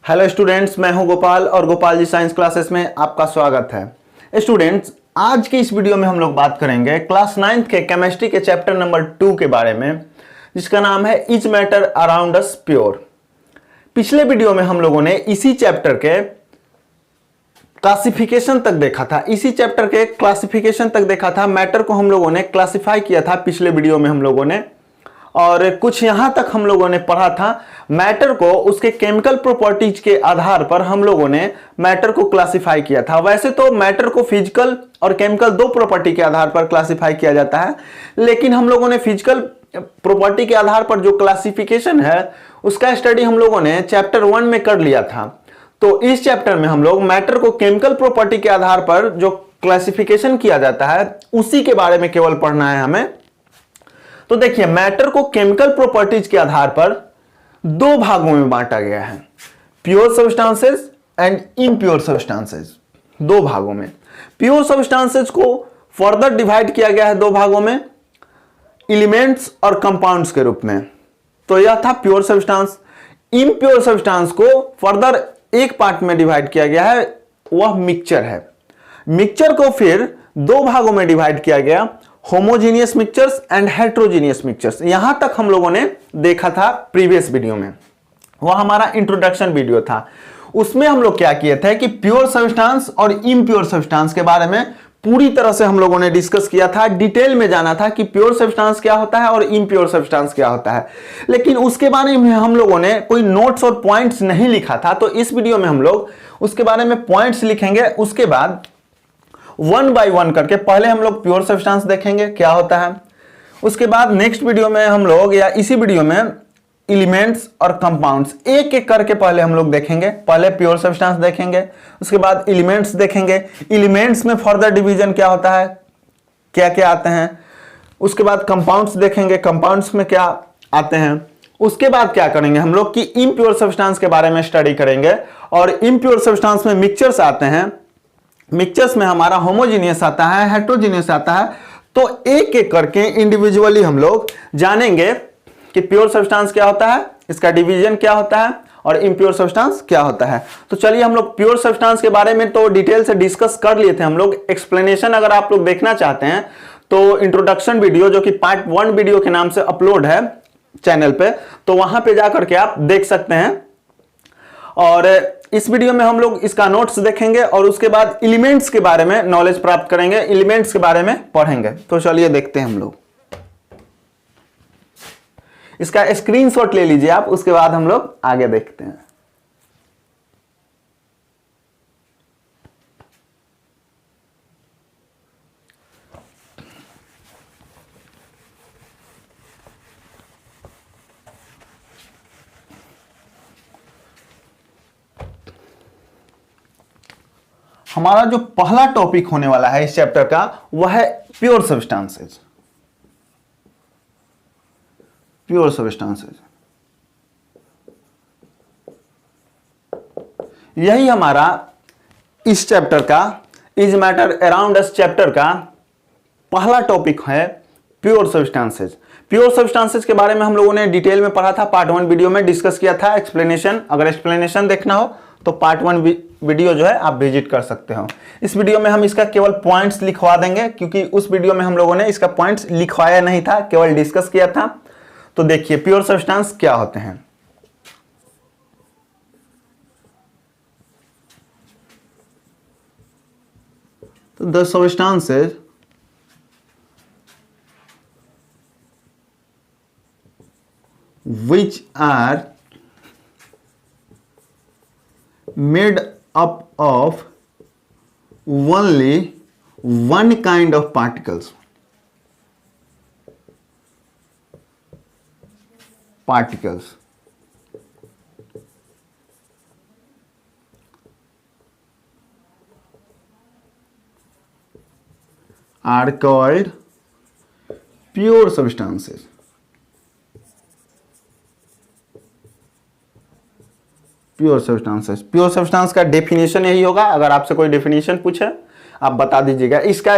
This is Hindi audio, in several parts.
हेलो स्टूडेंट्स, मैं हूं गोपाल और गोपाल जी साइंस क्लासेस में आपका स्वागत है। स्टूडेंट्स, आज की इस वीडियो में हम लोग बात करेंगे क्लास 9th के केमिस्ट्री के चैप्टर नंबर 2 के बारे में, जिसका नाम है is matter around us pure. पिछले वीडियो में हम लोगों ने इसी चैप्टर के क्लासिफिकेशन तक देखा था। मैटर को हम लोगों ने क्लासिफाई किया था पिछले वीडियो में हम लोगों ने, और कुछ यहां तक हम लोगों ने पढ़ा था। मैटर को उसके केमिकल प्रॉपर्टीज के आधार पर हम लोगों ने मैटर को क्लासिफाई किया था। वैसे तो मैटर को फिजिकल और केमिकल दो प्रॉपर्टी के आधार पर क्लासिफाई किया जाता है, लेकिन हम लोगों ने फिजिकल प्रॉपर्टी के आधार पर जो क्लासिफिकेशन है उसका स्टडी हम लोगों ने चैप्टर 1 में कर लिया था। तो इस चैप्टर में हम लोग मैटर को केमिकल प्रॉपर्टी के आधार पर जो क्लासिफिकेशन किया जाता है उसी के बारे में केवल पढ़ना है हमें। तो देखिए, मैटर को केमिकल प्रॉपर्टीज के आधार पर दो भागों में बांटा गया है, pure substances and impure substances. दो भागों में प्योर सब्सटेंसेस को फर्दर डिवाइड किया गया है दो भागों में, एलिमेंट्स और कंपाउंड्स के रूप में। तो यह था प्योर सब्सटेंस। इम्प्योर सब्सटेंस को फर्दर एक पार्ट में डिवाइड किया गया है, वह मिक्सचर है। मिक्सचर को फिर दो भागों में डिवाइड किया गया, homogeneous mixtures and heterogeneous mixtures. यहां तक हम लोगों ने देखा था प्रीवियस वीडियो में, वह हमारा इंट्रोडक्शन वीडियो था। उसमें हम लोग क्या किए थे कि प्योर सब्सटेंस और इम्प्योर सब्सटेंस के बारे में पूरी तरह से हम लोगों ने डिस्कस किया था, डिटेल में जाना था कि प्योर सब्सटेंस क्या होता है और इम्प्योर सब्सटेंस क्या होता है। लेकिन उसके बारे में हम लोगों ने कोई नोट्स और पॉइंट्स नहीं लिखा था, तो इस वीडियो में हम लोग उसके बारे में पॉइंट्स लिखेंगे। उसके बाद 1 बाय 1 करके पहले हम लोग प्योर सब्सटेंस देखेंगे क्या होता है, उसके बाद नेक्स्ट वीडियो में हम लोग या इसी वीडियो में एलिमेंट्स और कंपाउंड्स एक एक करके पहले हम लोग देखेंगे। पहले प्योर सब्सटेंस देखेंगे, उसके बाद एलिमेंट्स देखेंगे, एलिमेंट्स में फर्दर डिवीजन क्या होता है, क्या क्या आते हैं। उसके बाद कंपाउंड्स देखेंगे, कंपाउंड्स में क्या आते हैं। उसके बाद क्या करेंगे हम लोग कि इम्प्योर सब्सटेंस के बारे में स्टडी करेंगे, और इम्प्योर सब्सटेंस में मिक्सचर्स आते हैं। मिक्सचर्स में हमारा होमोजीनियस आता है, हेट्रोजीनियस आता है। तो एक एक करके इंडिविजुअली हम लोग जानेंगे कि प्योर सब्सटेंस क्या होता है, इसका डिवीजन क्या होता है, और इम्प्योर सब्सटेंस क्या होता है। तो चलिए, हम लोग प्योर सब्सटेंस के बारे में तो डिटेल से डिस्कस कर लिए थे हम लोग। एक्सप्लेनेशन अगर आप लोग देखना चाहते हैं तो इंट्रोडक्शन वीडियो, जो कि पार्ट 1 वीडियो के नाम से अपलोड है चैनल पे, तो वहां पे जाकर के आप देख सकते हैं। और इस वीडियो में हम लोग इसका नोट्स देखेंगे और उसके बाद एलिमेंट्स के बारे में नॉलेज प्राप्त करेंगे, एलिमेंट्स के बारे में पढ़ेंगे। तो चलिए देखते हैं हम लोग। इसका स्क्रीनशॉट ले लीजिए आप, उसके बाद हम लोग आगे देखते हैं। हमारा जो पहला टॉपिक होने वाला है इस चैप्टर का वह है प्योर सब्सटेंसेस। प्योर सब्सटेंसेस, यही हमारा इस चैप्टर का is matter around us chapter का पहला टॉपिक है, प्योर सब्सटेंसेस। प्योर सब्सटेंसेस के बारे में हम लोगों ने डिटेल में पढ़ा था, पार्ट 1 वीडियो में डिस्कस किया था। एक्सप्लेनेशन, अगर एक्सप्लेनेशन देखना हो तो पार्ट 1 वीडियो जो है आप विजिट कर सकते हो। इस वीडियो में हम इसका केवल पॉइंट्स लिखवा देंगे, क्योंकि उस वीडियो में हम लोगों ने इसका पॉइंट्स लिखवाया नहीं था, केवल डिस्कस किया था। तो देखिए प्योर सब्सटेंस क्या होते हैं। तो the substances which are made up of only one kind of particles are called pure substances. Pure substances, pure substance का डेफिनेशन यही होगा। अगर आपसे कोई डेफिनेशन पूछे आप बता दीजिएगा। इसका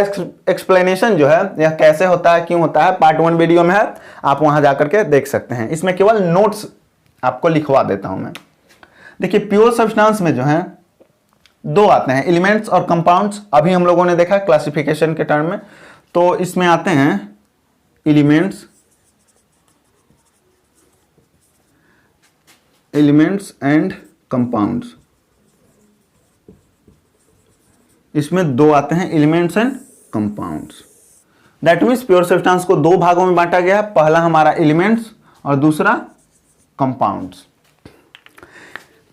एक्सप्लेनेशन जो है यह कैसे होता है, क्यों होता है, पार्ट 1 वीडियो में है, आप वहां जाकर के देख सकते हैं। इसमें केवल नोट्स आपको लिखवा देता हूं मैं। देखिए प्योर सब्सटेंस में जो है दो आते हैं, एलिमेंट्स और कंपाउंड्स। अभी हम लोगों ने देखा क्लासिफिकेशन के टर्म में, तो इसमें आते हैं एलिमेंट्स एंड कंपाउंड्स। इसमें दो आते हैं, elements and compounds. That means pure substance को दो भागों में बांटा गया है, पहला हमारा एलिमेंट्स और दूसरा कंपाउंड्स।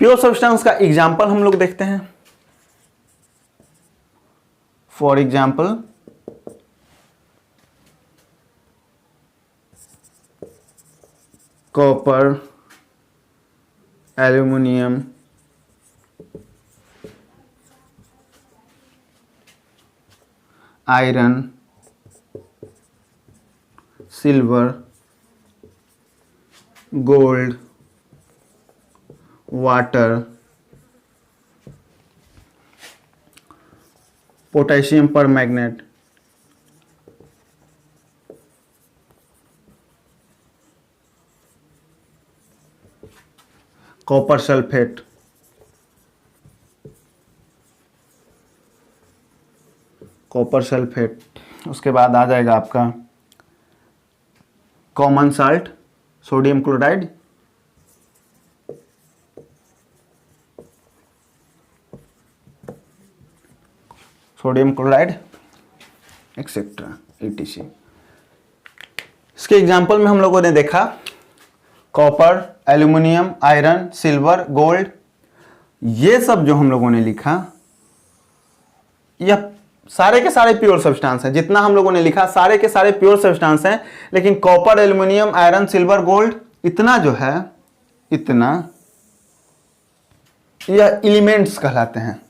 प्योर सब्सटेंस का एग्जाम्पल हम लोग देखते हैं। For example copper, aluminium, iron, silver, gold, water, potassium permanganate, copper sulphate, उसके बाद आ जाएगा आपका common salt, sodium chloride, etcetera etc। इसके एग्जाम्पल में हम लोगों ने देखा copper, aluminium, iron, silver, gold, ये सब जो हम लोगों ने लिखा यह सारे के सारे प्योर सब्सटेंस हैं। जितना हम लोगों ने लिखा सारे के सारे प्योर सब्सटेंस हैं, लेकिन copper, aluminium, iron, silver, gold इतना जो है, इतना यह एलिमेंट्स कहलाते हैं।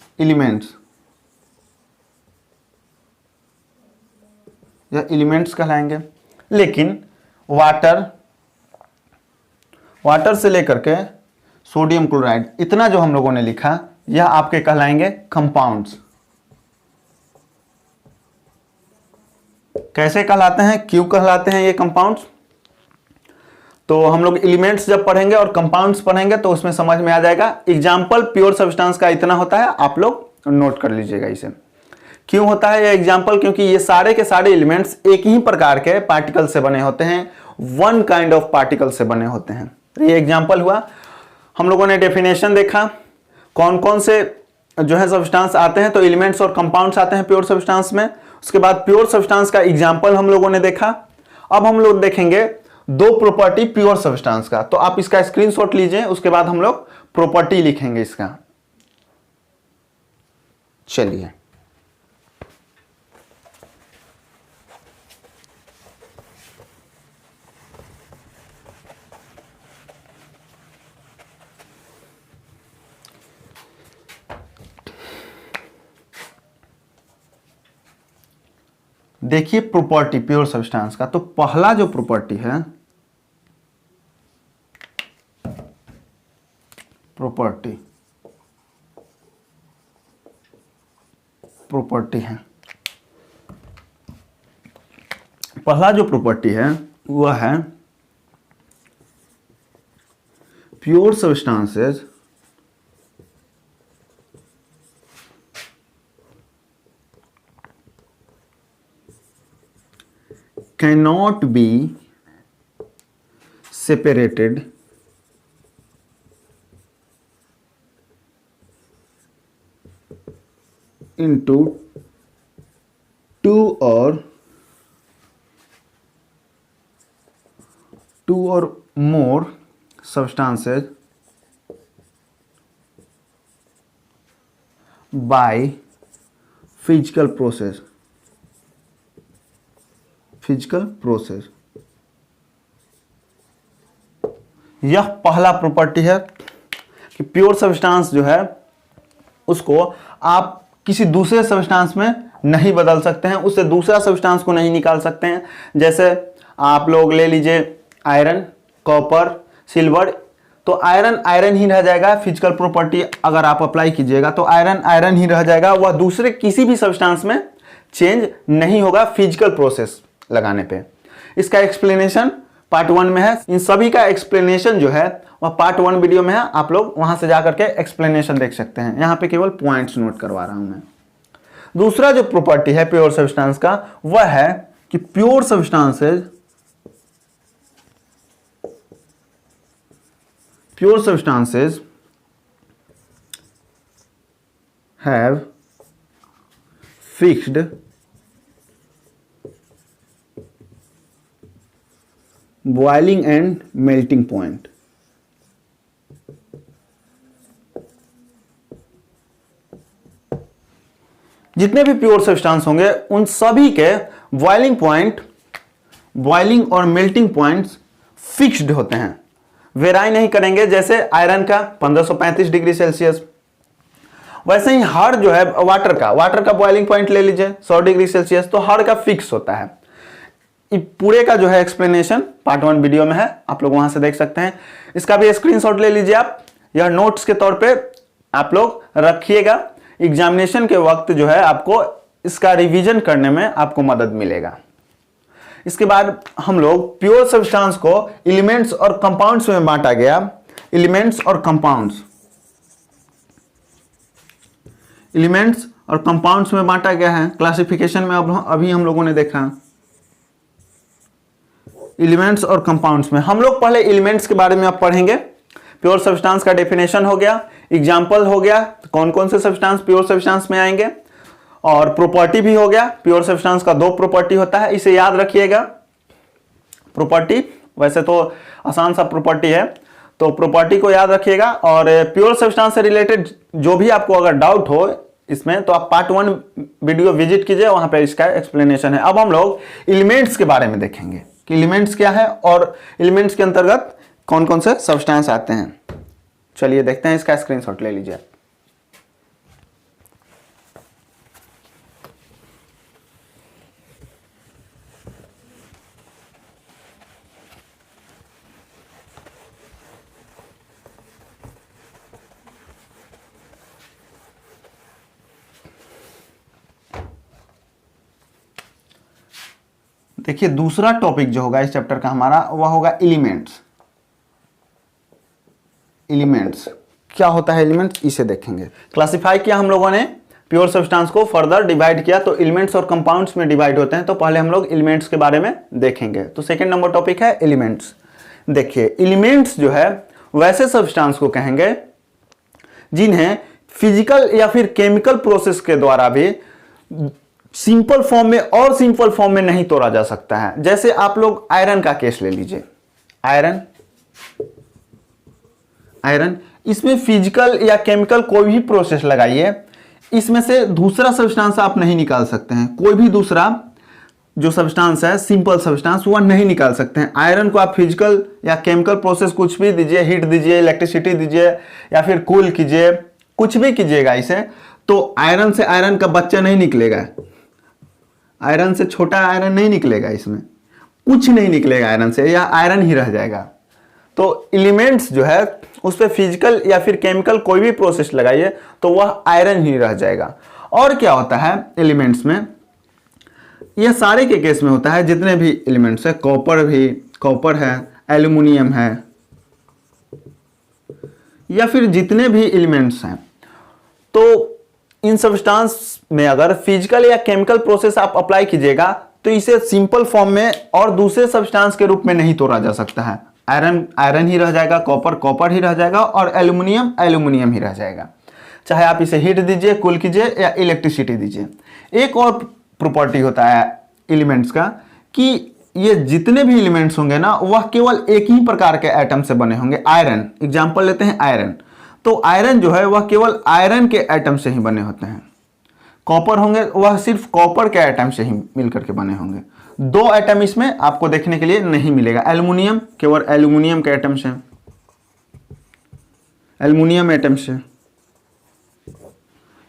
यह एलिमेंट्स कहलाएंगे। लेकिन वाटर से लेकर के सोडियम क्लोराइड इतना जो हम लोगों ने लिखा यह आपके कहलाएंगे कंपाउंड्स। कैसे कहलाते हैं, क्यों कहलाते हैं ये कंपाउंड्स? तो हम लोग एलिमेंट्स जब पढ़ेंगे और कंपाउंड्स पढ़ेंगे तो उसमें समझ में आ जाएगा। एग्जाम्पल प्योर सब्सटेंस का इतना होता है, आप लोग नोट कर लीजिएगा इसे। क्यों होता है ये एग्जाम्पल? क्योंकि ये सारे के सारे एलिमेंट्स एक ही प्रकार के पार्टिकल से बने होते हैं, वन काइंड ऑफ पार्टिकल से बने होते हैं। ये एग्जाम्पल हुआ। हम लोगों ने डेफिनेशन देखा कौन कौन से जो है सब्सटेंस आते हैं, तो एलिमेंट्स और कंपाउंड्स आते हैं प्योर सब्सटेंस में। उसके बाद प्योर सब्सटेंस का एग्जाम्पल हम लोगों ने देखा। अब हम लोग देखेंगे दो प्रॉपर्टी प्योर सब्सटेंस का, तो आप इसका स्क्रीनशॉट लीजिए, उसके बाद हम लोग प्रॉपर्टी लिखेंगे इसका। चलिए देखिए प्रॉपर्टी प्योर सब्सटेंस का। तो पहला जो प्रॉपर्टी है, प्रॉपर्टी है, पहला जो प्रॉपर्टी है वह है pure substances cannot be separated into two or more substances by physical process। यह पहला प्रॉपर्टी है कि प्योर सब्सटेंस जो है उसको आप किसी दूसरे सब्सटेंस में नहीं बदल सकते हैं, उससे दूसरा सब्सटेंस को नहीं निकाल सकते हैं। जैसे आप लोग ले लीजिए आयरन, कॉपर, सिल्वर, तो आयरन आयरन ही रह जाएगा। फिजिकल प्रॉपर्टी अगर आप अप्लाई कीजिएगा तो आयरन आयरन ही रह जाएगा, वह दूसरे किसी भी सब्सटेंस में चेंज नहीं होगा फिजिकल प्रोसेस लगाने पे। इसका एक्सप्लेनेशन पार्ट 1 में है। इन सभी का एक्सप्लेनेशन जो है वह पार्ट 1 वीडियो में है, आप लोग वहां से जाकर के एक्सप्लेनेशन देख सकते हैं। यहाँ पे केवल पॉइंट्स नोट करवा रहा हूं मैं। दूसरा जो प्रॉपर्टी है प्योर सब्सटेंस का वह है कि pure substances have fixed boiling and melting point. जितने भी प्योर सब्सटेंस होंगे उन सभी के बॉइलिंग और मेल्टिंग पॉइंट्स फिक्स्ड होते हैं, वेराई नहीं करेंगे। जैसे आयरन का 1535 डिग्री सेल्सियस, वैसे ही हर जो है वाटर का बॉइलिंग पॉइंट ले लीजिए 100 डिग्री सेल्सियस, तो हर का फिक्स होता है। पूरे का जो है एक्सप्लेनेशन पार्ट 1 वीडियो में है, आप लोग वहां से देख सकते हैं। इसका भी स्क्रीनशॉट ले लीजिए आप, यह नोट्स के तौर पे आप लोग रखिएगा। एग्जामिनेशन के वक्त जो है आपको इसका रिवीजन करने में आपको मदद मिलेगा। इसके बाद हम लोग प्योर सब्सटेंस को एलिमेंट्स और कंपाउंड्स में बांटा गया। एलिमेंट्स और कंपाउंड्स में बांटा गया है। क्लासिफिकेशन में अभी हम लोगों ने देखा एलिमेंट्स और कंपाउंड्स में। हम लोग पहले एलिमेंट्स के बारे में अब पढ़ेंगे। प्योर सब्सटेंस का डेफिनेशन हो गया, एग्जाम्पल हो गया, कौन कौन से सब्सटेंस प्योर सब्सटेंस में आएंगे, और प्रॉपर्टी भी हो गया। प्योर सब्सटेंस का 2 प्रॉपर्टी होता है, इसे याद रखिएगा। प्रॉपर्टी वैसे तो आसान सा प्रॉपर्टी है, तो प्रॉपर्टी को याद रखिएगा। और प्योर सब्सटेंस से रिलेटेड जो भी आपको अगर डाउट हो इसमें, तो आप पार्ट 1 वीडियो विजिट कीजिए, वहां पे इसका एक्सप्लेनेशन है। अब हम लोग एलिमेंट्स के बारे में देखेंगे कि एलिमेंट्स क्या है और एलिमेंट्स के अंतर्गत कौन कौन से सब्सटेंस आते हैं। चलिए देखते हैं, इसका स्क्रीनशॉट ले लीजिए। देखिए दूसरा टॉपिक जो होगा इस चैप्टर का हमारा वह होगा एलिमेंट्स। एलिमेंट्स क्या होता है, एलिमेंट्स इसे देखेंगे। क्लासिफाई किया हम लोगों ने प्योर सब्सटेंस को, फर्दर डिवाइड किया, तो एलिमेंट्स और कंपाउंड्स में डिवाइड होते हैं। तो पहले हम लोग एलिमेंट्स के बारे में देखेंगे। तो सेकंड नंबर टॉपिक है एलिमेंट्स। देखिए एलिमेंट्स जो है वैसे सब्सटेंस को कहेंगे जिन्हें फिजिकल या फिर केमिकल प्रोसेस के द्वारा भी सिंपल फॉर्म में और सिंपल फॉर्म में नहीं तोड़ा जा सकता है। जैसे आप लोग आयरन का केस ले लीजिए। आयरन इसमें फिजिकल या केमिकल कोई भी प्रोसेस लगाइए, इसमें से दूसरा सब्सटेंस आप नहीं निकाल सकते हैं। कोई भी दूसरा जो सब्सटेंस है सिंपल सब्सटेंस वह नहीं निकाल सकते हैं। आयरन को आप फिजिकल या केमिकल प्रोसेस कुछ भी दीजिए, हीट दीजिए, इलेक्ट्रिसिटी दीजिए या फिर कूल कीजिए, कुछ भी कीजिएगा इसे, तो आयरन से आयरन का बच्चा नहीं निकलेगा, आयरन से छोटा आयरन नहीं निकलेगा, इसमें कुछ नहीं निकलेगा आयरन से, या आयरन ही रह जाएगा। तो एलिमेंट्स जो है उस पर फिजिकल या फिर केमिकल कोई भी प्रोसेस लगाइए तो वह आयरन ही रह जाएगा। और क्या होता है एलिमेंट्स में, यह सारे के केस में होता है जितने भी एलिमेंट्स है। कॉपर है, एल्युमिनियम है, या फिर जितने भी एलिमेंट्स हैं, तो इन सब्सटेंस में अगर फिजिकल या केमिकल प्रोसेस आप अप्लाई कीजिएगा तो इसे सिंपल फॉर्म में और दूसरे सब्सटेंस के रूप में नहीं तोड़ा जा सकता है। आयरन ही रह जाएगा, कॉपर ही रह जाएगा, और एल्युमिनियम ही रह जाएगा। चाहे आप इसे हीट दीजिए, कूल कीजिए या इलेक्ट्रिसिटी दीजिए। एक और प्रॉपर्टी होता है एलिमेंट्स का कि ये जितने भी एलिमेंट्स होंगे ना वह केवल एक ही प्रकार के एटम से बने होंगे। आयरन, एग्जांपल लेते हैं आयरन, तो आयरन जो है वह केवल आयरन के एटम से ही बने होते हैं। कॉपर होंगे वह सिर्फ कॉपर के एटम से ही मिलकर के बने होंगे। 2 एटम इसमें आपको देखने के लिए नहीं मिलेगा। एल्युमिनियम केवल एल्युमिनियम के एटम से, एल्युमिनियम एटम से,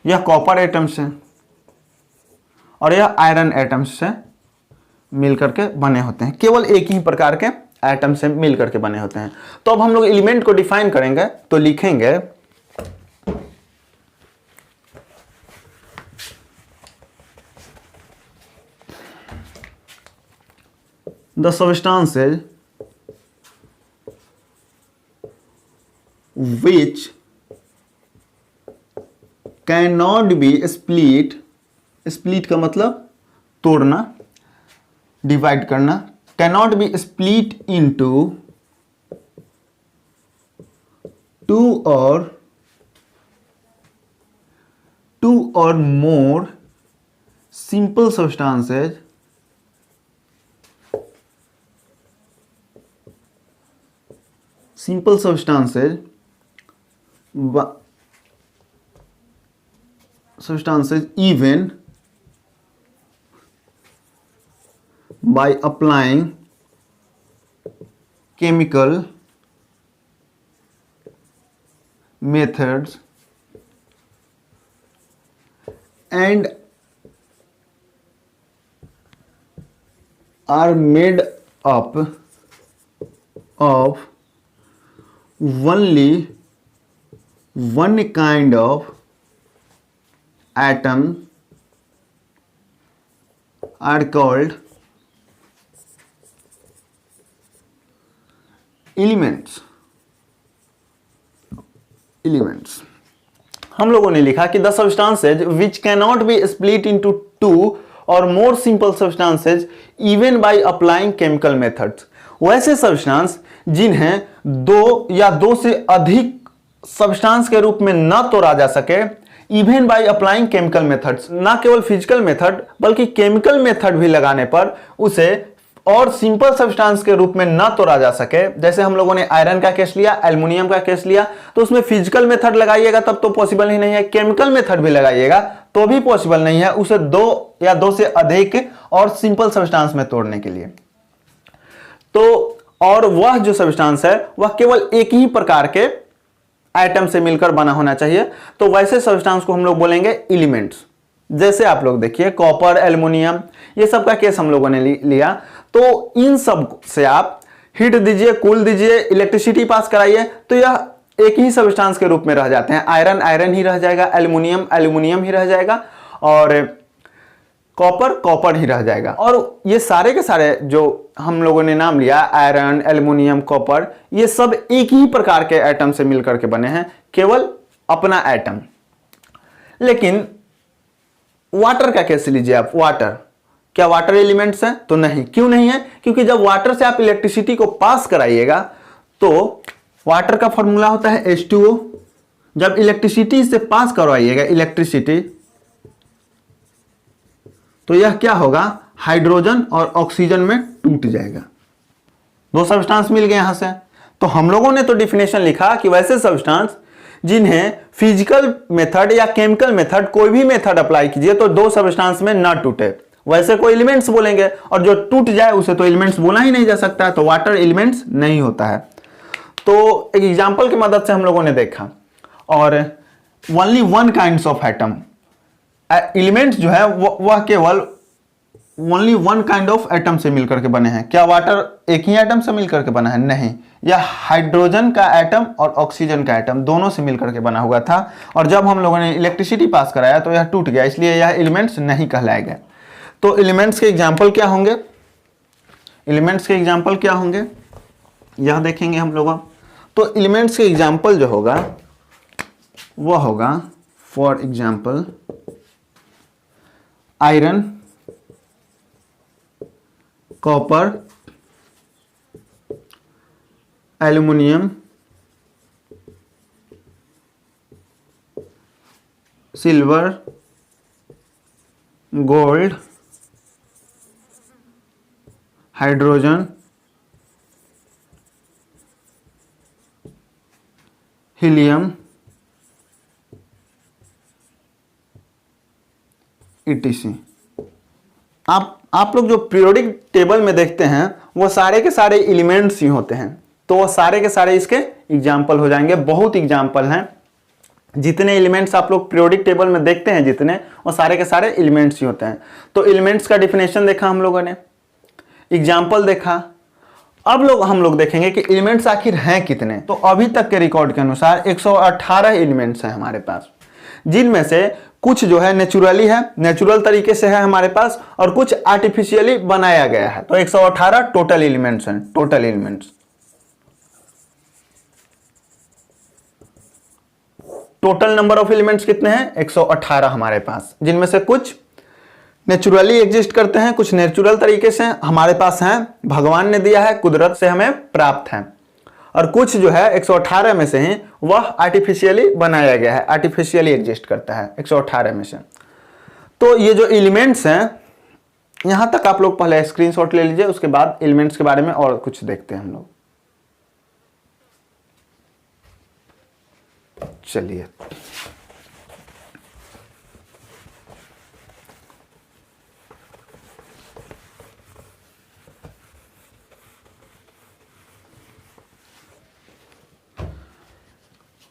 यह कॉपर एटम से, और यह आयरन एटम से मिलकर के बने होते हैं। केवल एक ही प्रकार के एटम से मिलकर के बने होते हैं। तो अब हम लोग एलिमेंट को डिफाइन करेंगे, तो लिखेंगे the substances which cannot be split, split का मतलब तोड़ना, डिवाइड करना, cannot be split into two or more simple substances even by applying chemical methods and are made up of only one kind of atom are called elements. हम लोगों ने लिखा कि the substances which can not be split into two और more simple substances even by applying chemical methods, वैसे सब्सटेंस जिन्हें दो या दो से अधिक सब्सटेंस के रूप में न तोड़ा जा सके, even by applying chemical methods, ना केवल फिजिकल मेथड बल्कि केमिकल मेथड भी लगाने पर उसे और सिंपल सब्सटेंस के रूप में ना तोड़ा जा सके। जैसे हम लोगों ने आयरन का केस लिया, एल्युमिनियम का केस लिया, तो उसमें फिजिकल मेथड लगाइएगा तब तो पॉसिबल ही नहीं है, केमिकल मेथड भी लगाइएगा तो भी पॉसिबल नहीं है उसे दो या दो से अधिक और सिंपल सब्सटेंस में तोड़ने के लिए। तो और वह जो सब्सटेंस है वह केवल एक ही प्रकार के एटम से मिलकर बना होना चाहिए, तो वैसे सब्सटेंस को हम लोग बोलेंगे एलिमेंट्स। जैसे आप लोग देखिए कॉपर, एल्युमिनियम, ये सब का केस हम लोगों ने लिया, तो इन सब से आप हीट दीजिए, कूल दीजिए, इलेक्ट्रिसिटी पास कराइए तो यह एक ही सब्सटेंस के रूप में रह जाते हैं। आयरन आयरन ही रह जाएगा, एल्युमिनियम एल्युमिनियम ही रह जाएगा और कॉपर कॉपर ही रह जाएगा। और ये सारे के सारे जो हम लोगों ने नाम लिया, आयरन, एल्युमिनियम, कॉपर, ये सब एक ही प्रकार के एटम से मिलकर के बने हैं, केवल अपना एटम। लेकिन वाटर का कैसे लीजिए आप, वाटर, क्या वाटर एलिमेंट्स है? तो नहीं। क्यों नहीं है? क्योंकि जब वाटर से आप इलेक्ट्रिसिटी को पास कराइएगा तो वाटर का फॉर्मूला होता है H2O। जब इलेक्ट्रिसिटी से पास करवाइएगा इलेक्ट्रिसिटी, तो यह क्या होगा, हाइड्रोजन और ऑक्सीजन में टूट जाएगा। दो सब्सटेंस मिल गए यहां से। तो हम लोगों ने तो डिफिनेशन लिखा कि वैसे सब्सटेंस जिन्हें फिजिकल मेथड या केमिकल मेथड कोई भी मेथड अप्लाई कीजिए तो दो सब्सटेंस में ना टूटे, वैसे को एलिमेंट्स बोलेंगे, और जो टूट जाए उसे तो एलिमेंट्स बोला ही नहीं जा सकता, तो वाटर एलिमेंट्स नहीं होता है। तो एक एग्जांपल की मदद से हम लोगों ने देखा, और only one kinds of atom, elements जो है वह केवल only one kind of atom से मिलकर के बने हैं। क्या वाटर एक ही एटम से मिलकर के बना है? नहीं, यह हाइड्रोजन का एटम और ऑक्सीजन का एटम दोनों से मिलकर के बना हुआ था, और जब हम लोगों ने इलेक्ट्रिसिटी पास कराया तो यह टूट गया, इसलिए यह एलिमेंट्स नहीं कहलाएगा। तो एलिमेंट्स के एग्जाम्पल क्या होंगे? एलिमेंट्स के एग्जाम्पल क्या होंगे यह देखेंगे हम लोग। तो एलिमेंट्स के एग्जाम्पल जो होगा वह होगा, for example iron, copper, aluminium, silver, gold, hydrogen, helium, etc। आप लोग जो पीरियोडिक टेबल में देखते हैं वो सारे के सारे एलिमेंट्स ही होते हैं, तो वो सारे के सारे इसके एग्जाम्पल हो जाएंगे। बहुत एग्जाम्पल हैं, जितने एलिमेंट्स आप लोग पीरियोडिक टेबल में देखते हैं जितने, वो सारे के सारे एलिमेंट्स ही होते हैं। तो एलिमेंट्स का डिफिनेशन देखा हम लोगों ने, एग्जाम्पल देखा। अब हम लोग देखेंगे कि एलिमेंट्स आखिर हैं कितने। तो अभी तक के रिकॉर्ड के अनुसार 118 एलिमेंट्स हैं हमारे पास, जिनमें से कुछ जो है नेचुरली है, नेचुरल तरीके से है हमारे पास, और कुछ आर्टिफिशियली बनाया गया है। तो 118 टोटल एलिमेंट्स हैं, total elements. Total number of elements कितने हैं? 118 हमारे पास, जिनमें से कुछ नेचुरली एग्जिस्ट करते हैं, कुछ नेचुरल तरीके से हमारे पास हैं, भगवान ने दिया है, कुदरत से हमें प्राप्त है, और कुछ जो है 118 में से ही वह आर्टिफिशियली बनाया गया है, आर्टिफिशियली एग्जिस्ट करता है 118 में से। तो ये जो एलिमेंट्स हैं, यहां तक आप लोग पहले स्क्रीनशॉट ले लीजिए, उसके बाद एलिमेंट्स के बारे में और कुछ देखते हैं हम लोग। चलिए,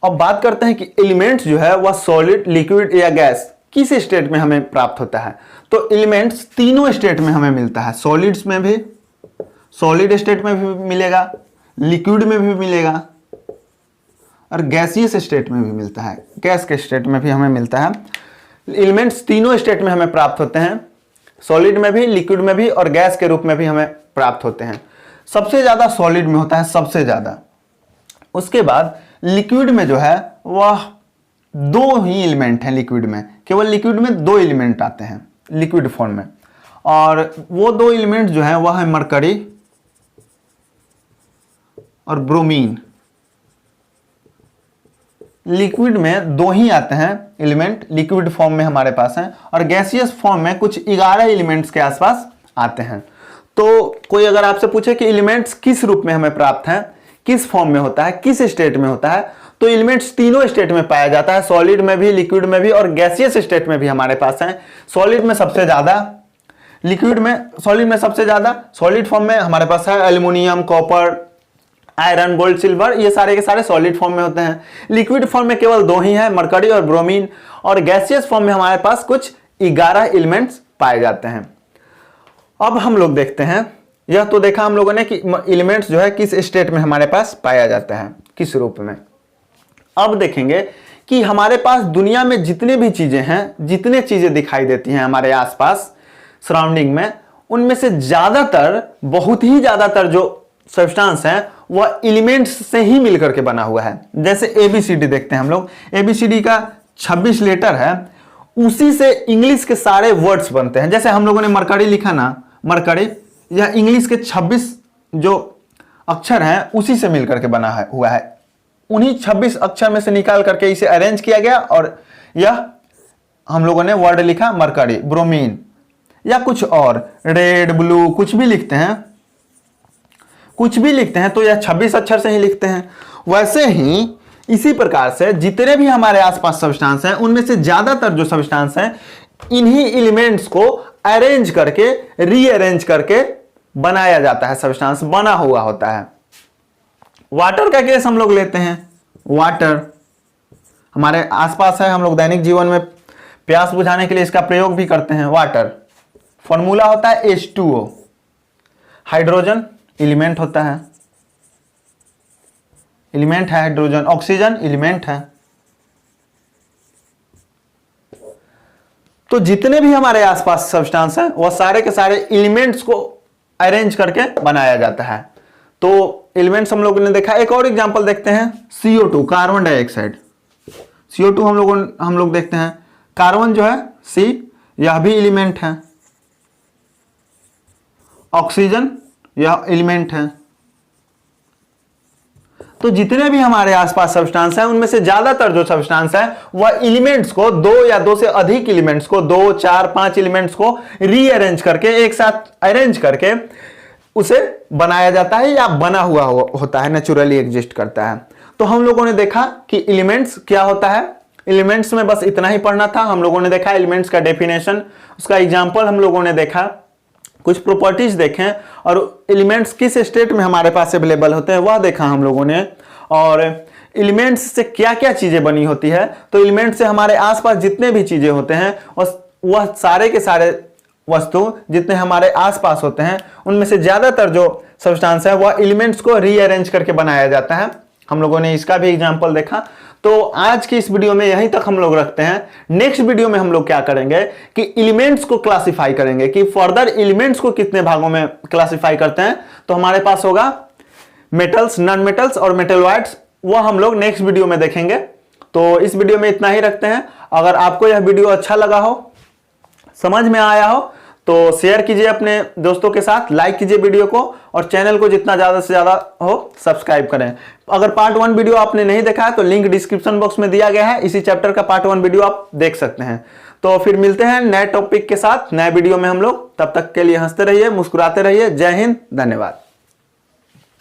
अब बात करते हैं कि एलिमेंट्स जो है वह सॉलिड, लिक्विड या गैस किस स्टेट में हमें प्राप्त होता है। तो एलिमेंट्स तीनों स्टेट में हमें मिलता है, सॉलिड्स में भी, सॉलिड स्टेट में भी मिलेगा, लिक्विड में भी मिलेगा, और गैसियस स्टेट में भी मिलता है, गैस के स्टेट में भी हमें मिलता है। एलिमेंट्स तीनों स्टेट में हमें प्राप्त होते हैं, सॉलिड में भी, लिक्विड में भी, और गैस के रूप में भी हमें प्राप्त होते हैं। सबसे ज्यादा सॉलिड में होता है, सबसे ज्यादा। उसके बाद लिक्विड में जो है वह दो ही एलिमेंट हैं, लिक्विड में केवल लिक्विड में दो एलिमेंट आते हैं लिक्विड फॉर्म में, और वो दो एलिमेंट जो है वह है मरकरी और ब्रोमीन। लिक्विड में दो ही आते हैं एलिमेंट, लिक्विड फॉर्म में हमारे पास हैं, और गैसियस फॉर्म में कुछ 11 एलिमेंट्स के आसपास आते हैं। तो कोई अगर आपसे पूछे कि एलिमेंट्स किस रूप में हमें प्राप्त हैं, किस फॉर्म में होता है, किस स्टेट में होता है, तो एलिमेंट्स तीनों स्टेट में पाया जाता है, सॉलिड में भी, लिक्विड में भी, और गैसियस स्टेट में भी हमारे पास है। सॉलिड में सबसे ज्यादा, लिक्विड में, सॉलिड में सबसे ज्यादा, सॉलिड फॉर्म में हमारे पास है aluminium, copper, iron, gold, silver, ये सारे के सारे सॉलिड फॉर्म में होते हैं। लिक्विड फॉर्म में केवल दो ही है, मरकरी और ब्रोमीन, और गैसियस फॉर्म में हमारे पास कुछ 11 एलिमेंट्स पाए जाते हैं। अब हम लोग देखते हैं, यह तो देखा हम लोगों ने कि एलिमेंट्स जो है किस स्टेट में हमारे पास पाया जाता है, किस रूप में। अब देखेंगे कि हमारे पास दुनिया में जितने भी चीजें हैं, जितने चीजें दिखाई देती हैं हमारे आसपास सराउंडिंग में, उनमें से ज्यादातर, बहुत ही ज्यादातर जो सब्सटेंस है वह एलिमेंट्स से ही मिलकर के बना हुआ है। जैसे ABCD देखते हैं हम लोग, ABCD का 26 लेटर है, उसी से इंग्लिश के सारे वर्ड्स बनते हैं। जैसे हम लोगों ने मरकरी लिखा ना, मरकरी, यह इंग्लिश के 26 जो अक्षर हैं उसी से मिलकर के बना हुआ है। उन्हीं 26 अक्षर में से निकाल करके इसे अरेंज किया गया, और यह हम लोगों ने वर्ड लिखा मरकरी, ब्रोमीन, या कुछ और, रेड, ब्लू, कुछ भी लिखते हैं, कुछ भी लिखते हैं तो यह 26 अक्षर से ही लिखते हैं। वैसे ही इसी प्रकार से जितने भी हमारे आसपास सब्सटेंस हैं, उनमें से ज्यादातर जो सब्सटेंस हैं, इन्हीं एलिमेंट्स को अरेंज करके, रीअरेंज करके बनाया जाता है, सब्सटेंस बना हुआ होता है। वाटर का केस हम लोग लेते हैं, वाटर हमारे आसपास है, हम लोग दैनिक जीवन में प्यास बुझाने के लिए इसका प्रयोग भी करते हैं। वाटर फॉर्मूला होता है H2O, हाइड्रोजन एलिमेंट होता है, एलिमेंट है हाइड्रोजन, ऑक्सीजन एलिमेंट है। तो जितने भी हमारे आसपास सब्सटेंस हैं वह सारे के सारे एलिमेंट्स को अरेंज करके बनाया जाता है। तो एलिमेंट्स हम लोगों ने देखा। एक और एग्जांपल देखते हैं, CO2, कार्बन डाइऑक्साइड। CO2 हम लोग देखते हैं, कार्बन जो है C, यह भी एलिमेंट है। ऑक्सीजन यह एलिमेंट है। तो जितने भी हमारे आसपास सब्सटेंस हैं, उनमें से ज्यादातर जो सब्सटेंस है वह एलिमेंट्स को, दो या दो से अधिक एलिमेंट्स को, 2, 4, 5 एलिमेंट्स को रीअरेंज करके, एक साथ अरेंज करके उसे बनाया जाता है, या बना हुआ होता है, नेचुरली एग्जिस्ट करता है। तो हम लोगों ने देखा कि एलिमेंट्स क्या होता है। एलिमेंट्स में बस इतना ही पढ़ना था। हम लोगों ने देखा एलिमेंट्स का डेफिनेशन, उसका एग्जाम्पल हम लोगों ने देखा, कुछ प्रॉपर्टीज देखें, और एलिमेंट्स किस स्टेट में हमारे पास अवेलेबल होते हैं वह देखा हम लोगों ने। और एलिमेंट्स से क्या क्या चीजें बनी होती है, तो एलिमेंट्स से हमारे आसपास जितने भी चीजें होते हैं वह सारे के सारे वस्तु जितने हमारे आसपास होते हैं, उनमें से ज्यादातर जो सब्सटेंस है वह एलिमेंट्स को रीअरेंज करके बनाया जाता है। हम लोगों ने इसका भी एग्जाम्पल देखा। तो आज की इस वीडियो में यहीं तक हम लोग रखते हैं। नेक्स्ट वीडियो में हम लोग क्या करेंगे कि एलिमेंट्स को क्लासिफाई करेंगे, कि फर्दर एलिमेंट्स को कितने भागों में क्लासिफाई करते हैं। तो हमारे पास होगा मेटल्स, नॉन मेटल्स और मेटलॉइड्स, वो हम लोग नेक्स्ट वीडियो में देखेंगे। तो इस वीडियो में इतना ही रखते हैं। अगर आपको यह वीडियो अच्छा लगा हो, समझ में आया हो, तो शेयर कीजिए अपने दोस्तों के साथ, लाइक कीजिए वीडियो को, और चैनल को जितना ज़्यादा से ज़्यादा हो सब्सक्राइब करें। अगर पार्ट 1 वीडियो आपने नहीं देखा है तो लिंक डिस्क्रिप्शन बॉक्स में दिया गया है, इसी चैप्टर का पार्ट 1 वीडियो आप देख सकते हैं। तो फिर मिलते हैं नए टॉपिक के साथ नए वीडियो में हम लोग। तब तक के लिए हंसते रहिए, मुस्कुराते रहिए। जय हिंद, धन्यवाद।